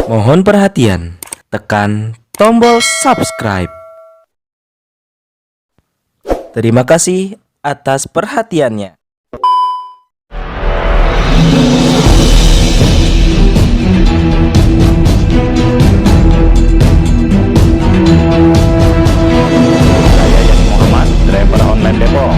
Mohon perhatian, tekan tombol subscribe. Terima kasih atas perhatiannya. Saya Yas Muhammad, driver online Depok.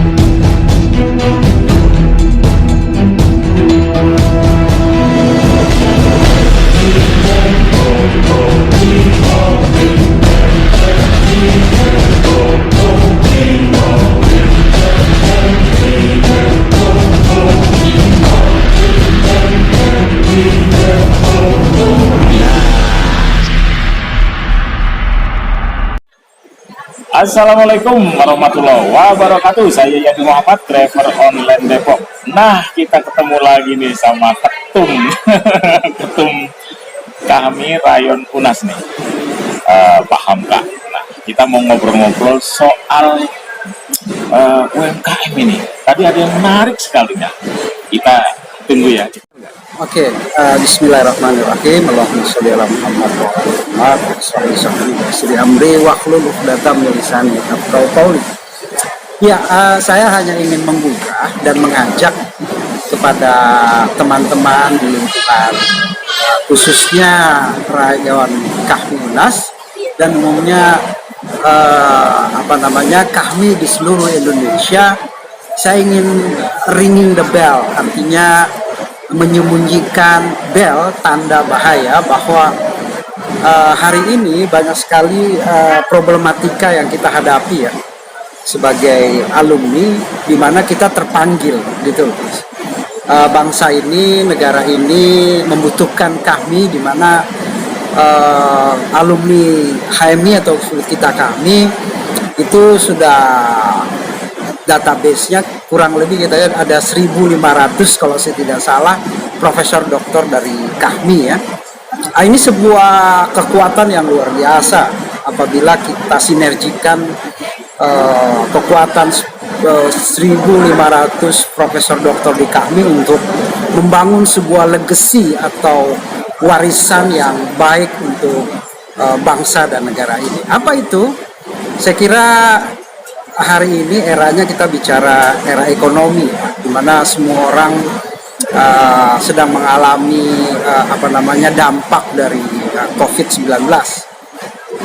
Assalamualaikum warahmatullahi wabarakatuh. Saya Yadi Muhammad, driver online Depok. Nah, kita ketemu lagi nih sama ketum ketum kami Rayon Unas nih, Pak Hamka. Nah, kita mau ngobrol-ngobrol soal UMKM ini. Tadi ada yang menarik sekali ya. Kita tunggu ya. Oke, bismillahirrahmanirrahim. Allahumma sholli ala Muhammad wa ala ali Muhammad. Sholli amri wa hlul 'uqdatam min lisani yafqahu qawli. Ya, saya hanya ingin menggugah dan mengajak kepada teman-teman di lingkungan khususnya Rayon Kahmi Unas dan umumnya Kahmi di seluruh Indonesia. Saya ingin ringing the bell, artinya menyembunyikan bel tanda bahaya bahwa hari ini banyak sekali problematika yang kita hadapi ya sebagai alumni, di mana kita terpanggil gitu. Bangsa ini, negara ini membutuhkan kami, di mana alumni HMI atau kita kami itu sudah database-nya kurang lebih kita lihat ada 1.500 kalau saya tidak salah profesor doktor dari Kahmi ya. Ini sebuah kekuatan yang luar biasa apabila kita sinergikan kekuatan 1.500 profesor doktor di Kahmi untuk membangun sebuah legacy atau warisan yang baik untuk bangsa dan negara ini. Apa itu? Saya kira hari ini eranya kita bicara era ekonomi, di mana semua orang sedang mengalami dampak dari COVID-19.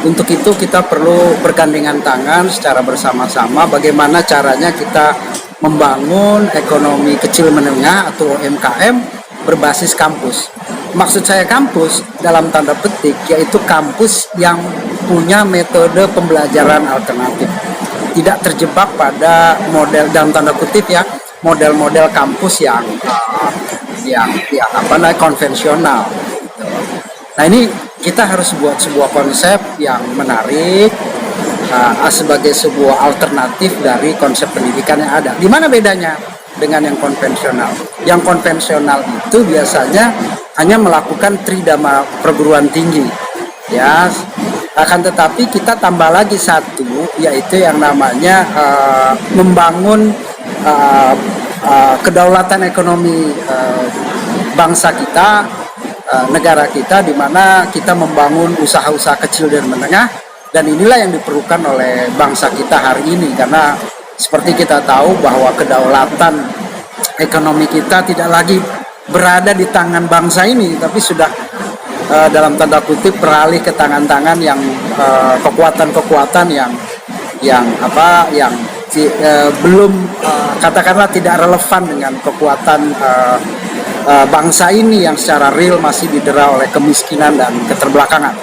Untuk itu kita perlu bergandengan tangan secara bersama-sama bagaimana caranya kita membangun ekonomi kecil menengah atau UMKM berbasis kampus. Maksud saya kampus dalam tanda petik yaitu kampus yang punya metode pembelajaran alternatif, tidak terjebak pada model dalam tanda kutip ya model-model kampus yang konvensional. Nah, ini kita harus buat sebuah konsep yang menarik sebagai sebuah alternatif dari konsep pendidikan yang ada. Di mana bedanya dengan yang konvensional? Yang konvensional itu biasanya hanya melakukan tridharma perguruan tinggi ya. Akan tetapi kita tambah lagi satu, yaitu yang namanya membangun kedaulatan ekonomi bangsa kita, negara kita, di mana kita membangun usaha-usaha kecil dan menengah, dan inilah yang diperlukan oleh bangsa kita hari ini, karena seperti kita tahu bahwa kedaulatan ekonomi kita tidak lagi berada di tangan bangsa ini, tapi sudah dalam tanda kutip beralih ke tangan-tangan yang kekuatan-kekuatan yang belum katakanlah tidak relevan dengan kekuatan bangsa ini yang secara real masih didera oleh kemiskinan dan keterbelakangan.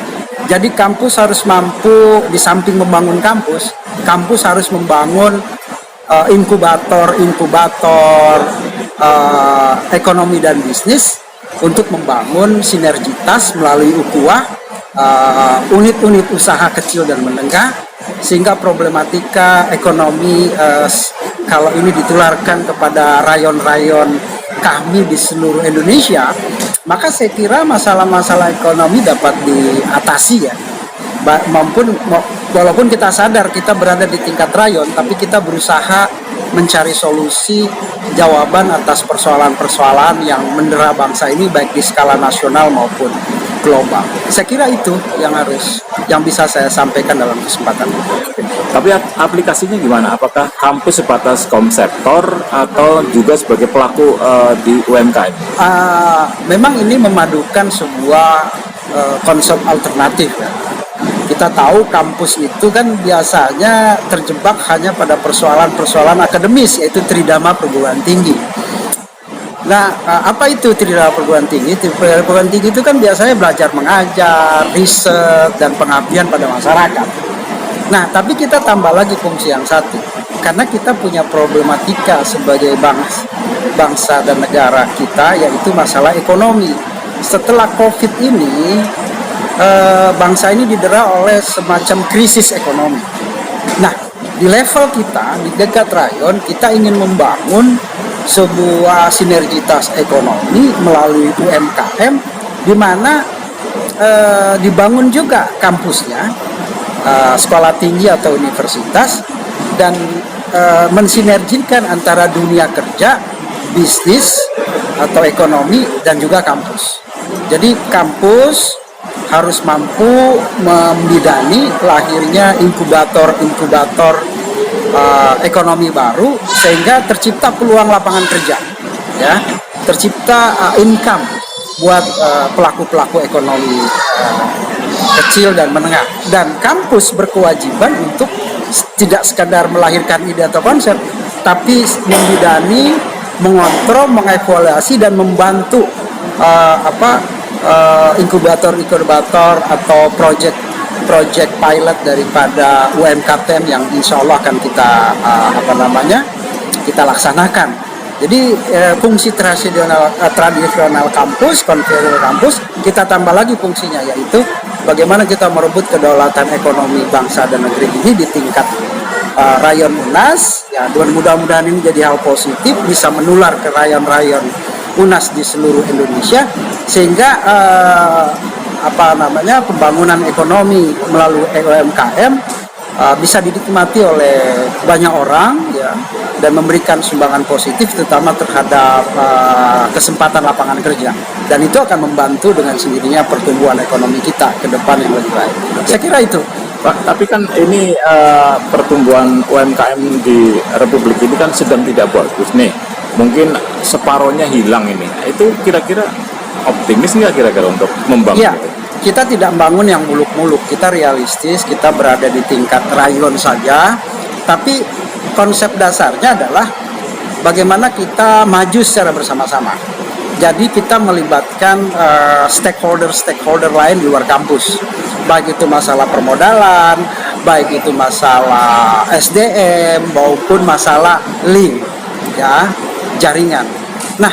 Jadi kampus harus mampu, di samping membangun kampus harus membangun inkubator ekonomi dan bisnis untuk membangun sinergitas melalui ukhuwah, unit-unit usaha kecil dan menengah, sehingga problematika ekonomi kalau ini ditularkan kepada rayon-rayon kami di seluruh Indonesia, maka saya kira masalah-masalah ekonomi dapat diatasi ya. Walaupun kita sadar kita berada di tingkat rayon, tapi kita berusaha mencari solusi jawaban atas persoalan-persoalan yang mendera bangsa ini baik di skala nasional maupun global. Saya kira itu yang bisa saya sampaikan dalam kesempatan ini. Tapi aplikasinya gimana? Apakah kampus sebatas konseptor atau juga sebagai pelaku di UMKM? Memang ini memadukan sebuah konsep alternatif ya. Kita tahu kampus itu kan biasanya terjebak hanya pada persoalan-persoalan akademis, yaitu tridharma perguruan tinggi. Nah, apa itu tridharma perguruan tinggi? Tridharma perguruan tinggi itu kan biasanya belajar mengajar, riset, dan pengabdian pada masyarakat. Nah, tapi kita tambah lagi fungsi yang satu. Karena kita punya problematika sebagai bangsa dan negara kita, yaitu masalah ekonomi. Setelah COVID ini, bangsa ini didera oleh semacam krisis ekonomi. Nah, di level kita, di dekat rayon, kita ingin membangun sebuah sinergitas ekonomi melalui UMKM, di mana dibangun juga kampusnya, sekolah tinggi atau universitas, dan mensinergikan antara dunia kerja, bisnis atau ekonomi, dan juga kampus. Jadi kampus harus mampu membidani lahirnya inkubator ekonomi baru, sehingga tercipta peluang lapangan kerja, ya, tercipta income buat pelaku-pelaku ekonomi kecil dan menengah. Dan kampus berkewajiban untuk tidak sekadar melahirkan ide atau konsep, tapi membidani, mengontrol, mengevaluasi, dan membantu inkubator atau project pilot daripada UMKM yang insya Allah akan kita laksanakan. Jadi fungsi tradisional kampus, konvensional kampus, kita tambah lagi fungsinya, yaitu bagaimana kita merebut kedaulatan ekonomi bangsa dan negeri ini di tingkat rayon UNAS. Ya, mudah-mudahan ini jadi hal positif, bisa menular ke rayon-rayon UNAS di seluruh Indonesia, sehingga pembangunan ekonomi melalui UMKM bisa dinikmati oleh banyak orang, ya, dan memberikan sumbangan positif terutama terhadap kesempatan lapangan kerja, dan itu akan membantu dengan sendirinya pertumbuhan ekonomi kita ke depan yang lebih baik. Saya kira itu. Pak, tapi kan ini pertumbuhan UMKM di Republik ini kan sedang tidak bagus nih. Mungkin separohnya hilang ini. Itu kira-kira optimis nggak kira-kira untuk membangun Ya, itu? kita tidak membangun yang muluk-muluk. Kita realistis, kita berada di tingkat rayon saja. Tapi konsep dasarnya adalah bagaimana kita maju secara bersama-sama. Jadi kita melibatkan stakeholder lain di luar kampus. Baik itu masalah permodalan, baik itu masalah SDM, maupun masalah link, ya, jaringan. Nah,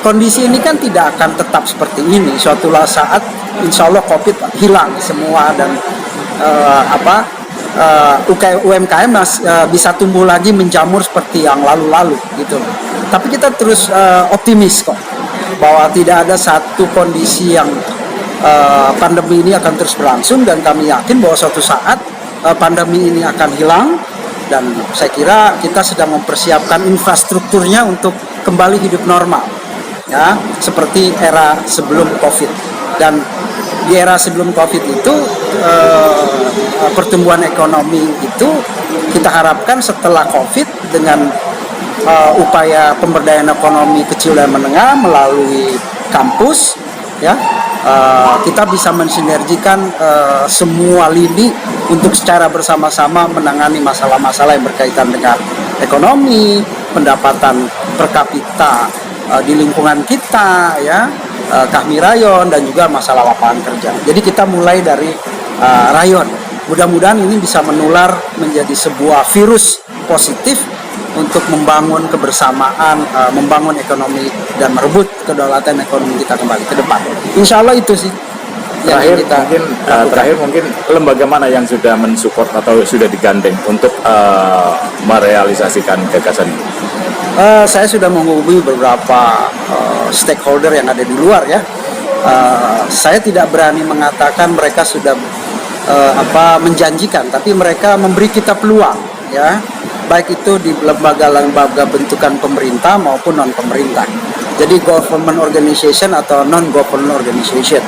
kondisi ini kan tidak akan tetap seperti ini. Suatu saat, insya Allah COVID hilang semua, dan UMKM bisa tumbuh lagi, menjamur seperti yang lalu-lalu gitu. Tapi kita terus optimis kok, bahwa tidak ada satu kondisi yang pandemi ini akan terus berlangsung, dan kami yakin bahwa suatu saat pandemi ini akan hilang. Dan saya kira kita sedang mempersiapkan infrastrukturnya untuk kembali hidup normal, ya, seperti era sebelum COVID. Dan di era sebelum COVID itu pertumbuhan ekonomi itu kita harapkan setelah COVID dengan upaya pemberdayaan ekonomi kecil dan menengah melalui kampus, ya, kita bisa mensinergikan semua lini untuk secara bersama-sama menangani masalah-masalah yang berkaitan dengan ekonomi, pendapatan per kapita di lingkungan kita, ya, Kahmi Rayon, dan juga masalah lapangan kerja. Jadi kita mulai dari rayon. Mudah-mudahan ini bisa menular menjadi sebuah virus positif untuk membangun kebersamaan, membangun ekonomi, dan merebut kedaulatan ekonomi kita kembali ke depan. Insya Allah itu sih. Terakhir mungkin lembaga mana yang sudah mensupport atau sudah digandeng untuk merealisasikan gagasan ini? Saya sudah menghubungi beberapa stakeholder yang ada di luar, ya. Saya tidak berani mengatakan mereka sudah menjanjikan, tapi mereka memberi kita peluang, ya, baik itu di lembaga-lembaga bentukan pemerintah maupun non pemerintah. Jadi government organization atau non-government organization.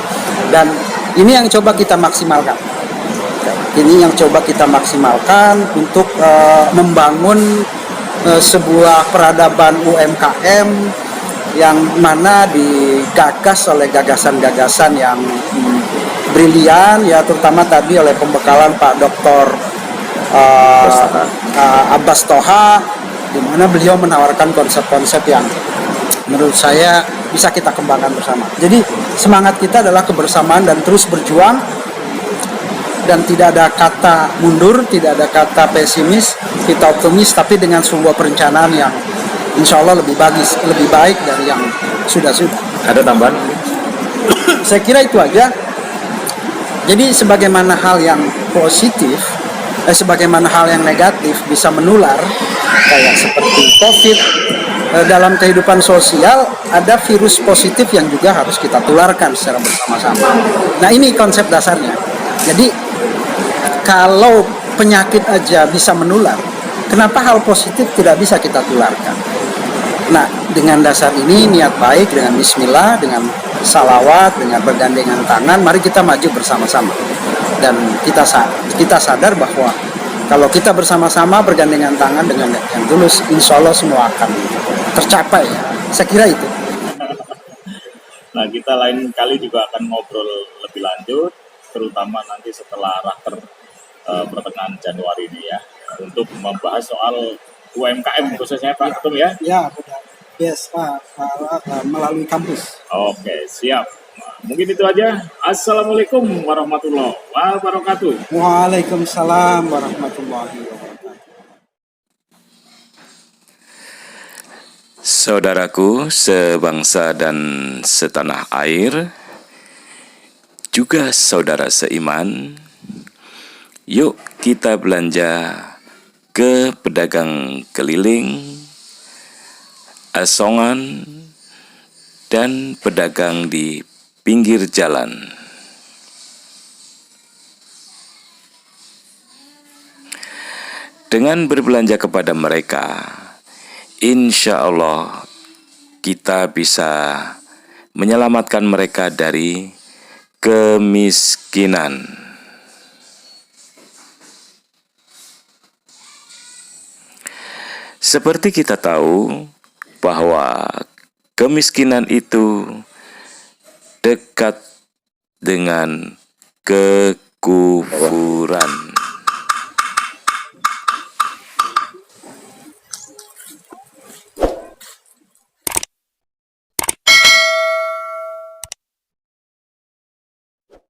Dan ini yang coba kita maksimalkan. Ini yang coba kita maksimalkan untuk membangun sebuah peradaban UMKM yang mana digagas oleh gagasan-gagasan yang brilian, ya, terutama tadi oleh pembekalan Pak Dr. Abbas Toha, di mana beliau menawarkan konsep-konsep yang menurut saya bisa kita kembangkan bersama. Jadi semangat kita adalah kebersamaan dan terus berjuang, dan tidak ada kata mundur, tidak ada kata pesimis, kita optimis, tapi dengan sebuah perencanaan yang insya Allah lebih baik dari yang sudah-sudah. Ada tambahan? Saya kira itu aja. Jadi sebagaimana hal yang positif, sebagaimana hal yang negatif bisa menular, kayak seperti COVID, dalam kehidupan sosial ada virus positif yang juga harus kita tularkan secara bersama-sama. Nah, ini konsep dasarnya. Jadi kalau penyakit aja bisa menular, kenapa hal positif tidak bisa kita tularkan? Nah, dengan dasar ini, niat baik, dengan bismillah, dengan salawat, dengan bergandengan tangan, mari kita maju bersama-sama. Dan kita sadar bahwa kalau kita bersama-sama bergandengan tangan dengan yang tulus, insya Allah semua akan tercapai. Saya kira itu. Nah, kita lain kali juga akan ngobrol lebih lanjut, terutama nanti setelah raker pertengahan Januari ini ya, untuk membahas soal UMKM khususnya Pak Ketum ya. Ya, benar. Yes, Pak, melalui kampus. Oke, siap. Nah, mungkin itu aja. Assalamualaikum warahmatullahi wabarakatuh. Waalaikumsalam warahmatullahi wabarakatuh. Saudaraku sebangsa dan setanah air, juga saudara seiman, yuk kita belanja ke pedagang keliling, asongan, dan pedagang di pinggir jalan. Dengan berbelanja kepada mereka, insya Allah kita bisa menyelamatkan mereka dari kemiskinan. Seperti kita tahu bahwa kemiskinan itu dekat dengan kekufuran.